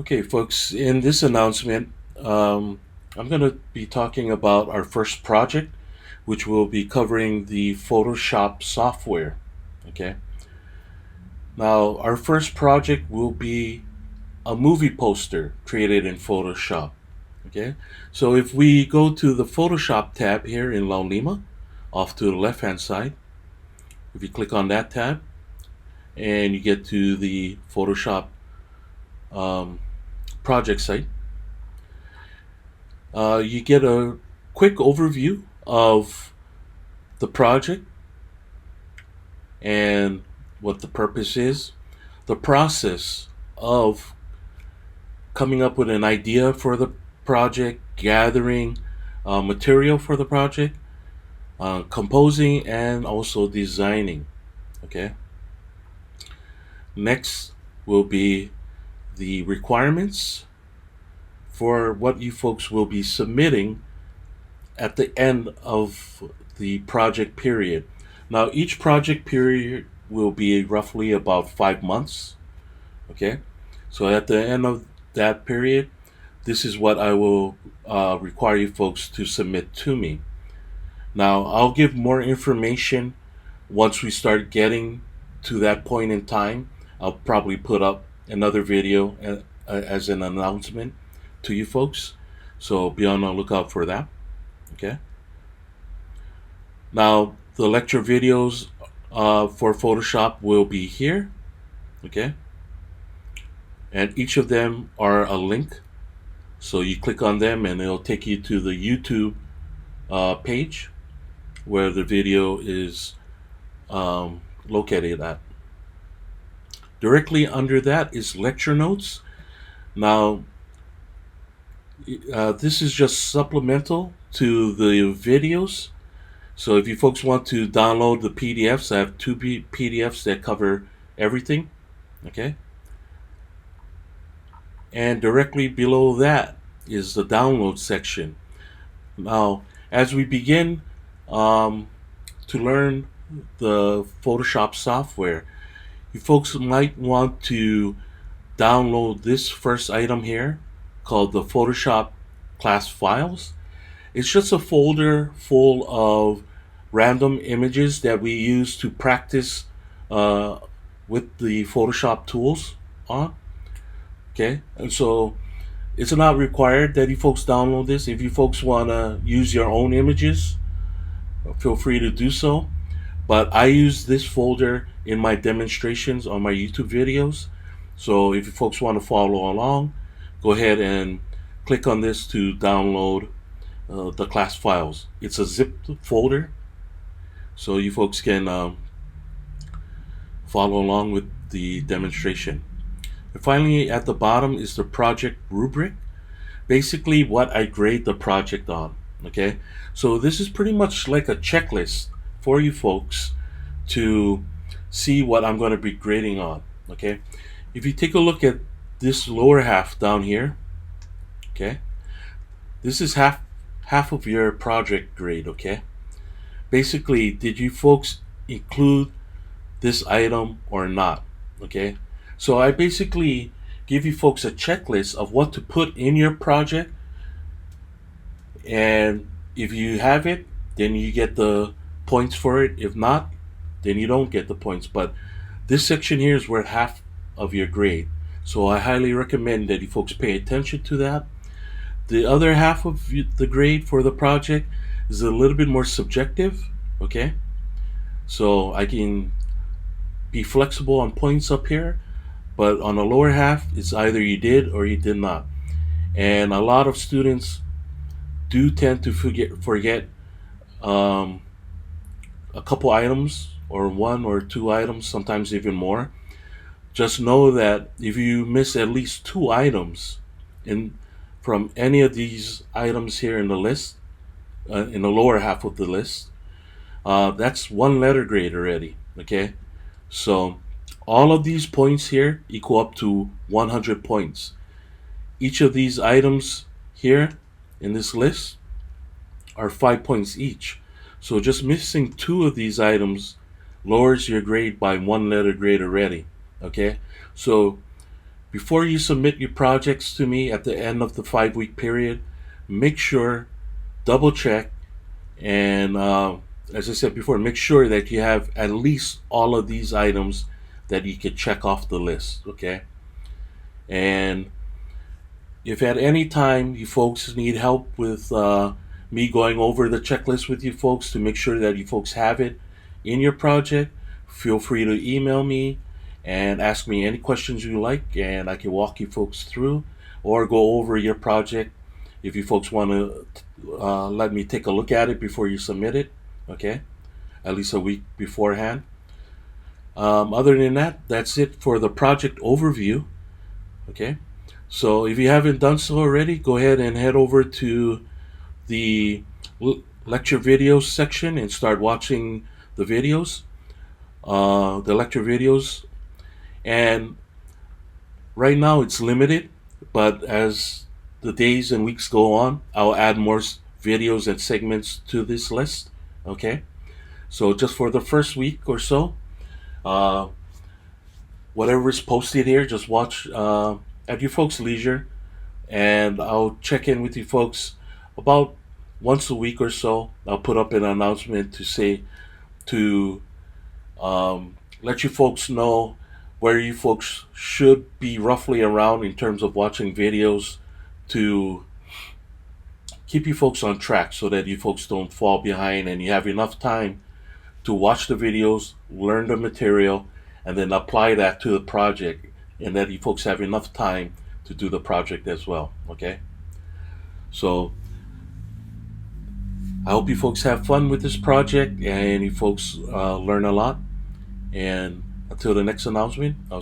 Okay, folks, in this announcement, I'm going to be talking about our first project, which will be covering the Photoshop software. Okay, now our first project will be a movie poster created in Photoshop. Okay, so if we go to the Photoshop tab here in Laulima, off to the left hand side, if you click on that tab and you get to the Photoshop um, project site, you get a quick overview of the project and what the purpose is, the process of coming up with an idea for the project, gathering material for the project, composing, and also designing. Okay. Next will be the requirements for what you folks will be submitting at the end of the project period. Now, each project period will be roughly about 5 months. Okay, so at the end of that period, this is what I will require you folks to submit to me. Now, I'll give more information once we start getting to that point in time. I'll probably put up another video as an announcement to you folks. So be on the lookout for that. Okay. Now, the lecture videos for Photoshop will be here. Okay. And each of them are a link. So you click on them and it'll take you to the YouTube page where the video is located at. Directly under that is lecture notes. Now, this is just supplemental to the videos. So if you folks want to download the PDFs, I have two PDFs that cover everything. Okay. And directly below that is the download section. Now, as we begin to learn the Photoshop software, you folks might want to download this first item here called the Photoshop class files. It's just a folder full of random images that we use to practice uh, with the Photoshop tools on. Okay, and so it's not required that you folks download this. If you folks want to use your own images, feel free to do so. But I use this folder in my demonstrations on my YouTube videos. So if you folks want to follow along, go ahead and click on this to download the class files. It's a zipped folder, so you folks can follow along with the demonstration. And finally, at the bottom is the project rubric. Basically, what I grade the project on. Okay, so this is pretty much like a checklist for you folks to see what I'm going to be grading on. Okay, if you take a look at this lower half down here, okay, this is half of your project grade. Okay, basically, did you folks include this item or not? Okay, so I basically give you folks a checklist of what to put in your project, and if you have it, then you get the points for it. If not, then you don't get the points. But this section here is worth half of your grade, so I highly recommend that you folks pay attention to that. The other half of the grade for the project is a little bit more subjective. Okay, so I can be flexible on points up here, but on the lower half, it's either you did or you did not. And a lot of students do tend to forget um, a couple items or one or two items, sometimes even more. Just know that if you miss at least two items in from any of these items here in the list, in the lower half of the list, that's one letter grade already. Okay, so all of these points here equal up to 100 points. Each of these items here in this list are 5 points each. So just missing two of these items lowers your grade by one letter grade already. Okay, so Before you submit your projects to me at the end of the 5 week period, make sure, double check, and as I said before, make sure that you have at least all of these items that you can check off the list, okay? And if at any time you folks need help with me going over the checklist with you folks to make sure that you folks have it in your project, feel free to email me and ask me any questions you like, and I can walk you folks through or go over your project if you folks want to let me take a look at it before you submit it, okay? At least a week beforehand. Other than that, that's it for the project overview, okay? So if you haven't done so already, go ahead and head over to the lecture videos section and start watching the videos, the lecture videos. And right now it's limited, but as the days and weeks go on, I'll add more videos and segments to this list, okay? So just for the first week or so, uh, whatever is posted here, just watch at your folks' leisure, and I'll check in with you folks about once a week or so. I'll put up an announcement to say to let you folks know where you folks should be roughly around in terms of watching videos to keep you folks on track so that you folks don't fall behind and you have enough time to watch the videos, learn the material, and then apply that to the project, and that you folks have enough time to do the project as well, okay? So I hope you folks have fun with this project and you folks learn a lot. And until the next announcement, I'll